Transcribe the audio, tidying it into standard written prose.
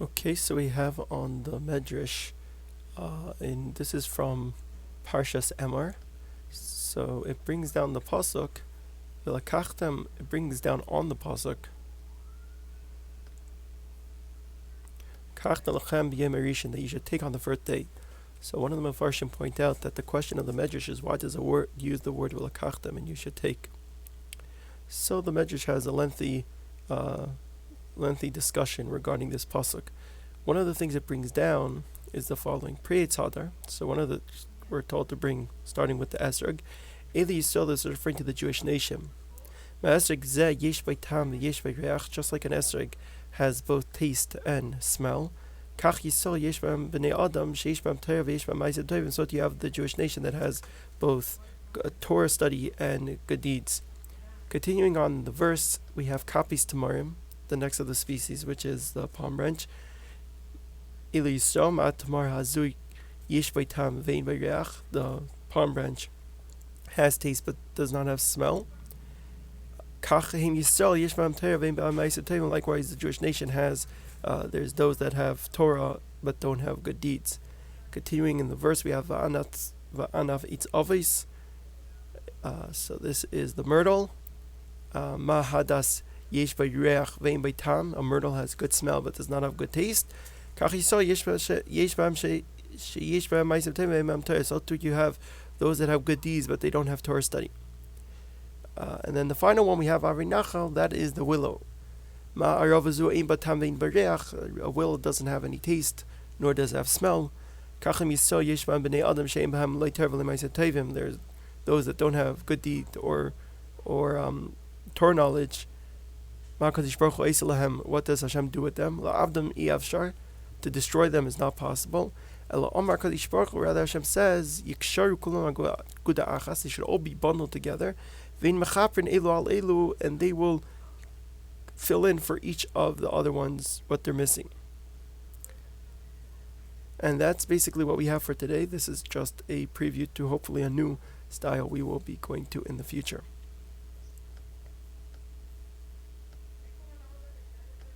Okay, so we have on the Medrash, and this is from Parshas Emor. So it brings down the pasuk. V'lakachtem, it brings down on the pasuk. Kachta lachem b'yem erishin, that you should take on the first day. So one of the Mefarshim point out that the question of the Medrash is why does a word use the word v'lakachtem and you should take. So the Medrash has a lengthy discussion regarding this pasuk. One of the things it brings down is the following: Priyetz Hadar. So we're told to bring, starting with the Esrog. Eli Yisrael is referring to the Jewish nation. Ma'esrog zeh yesh b'tam yesh b'reach, just like an esrog has both taste and smell. Kach Yisrael yesh b'am b'nei Adam sheish b'am Torah v'yesh b'am ma'aseh tovim. So you have the Jewish nation that has both Torah study and good deeds. Continuing on the verse, we have Kapis Tamarim, the next of the species, which is the palm branch. Eli Yisrael ma'at tamar hazui yesh b'tam vein b'reach. The palm branch has taste but does not have smell. Likewise, the Jewish nation has, there's those that have Torah but don't have good deeds. Continuing in the verse, we have Va'anaf Itz Avis. So this is the myrtle. Ma hadas yesh b'reach vein b'tam. A myrtle has good smell but does not have good taste. So too you have those that have good deeds but they don't have Torah study. And then the final one we have Arinachal, that is the willow. A willow doesn't have any taste, nor does it have smell. There's those that don't have good deed or Torah knowledge. What does Hashem do with them? To destroy them is not possible. Rather, Hashem says, they should all be bundled together, and they will fill in for each of the other ones what they're missing. And that's basically what we have for today. This is just a preview to hopefully a new style we will be going to in the future.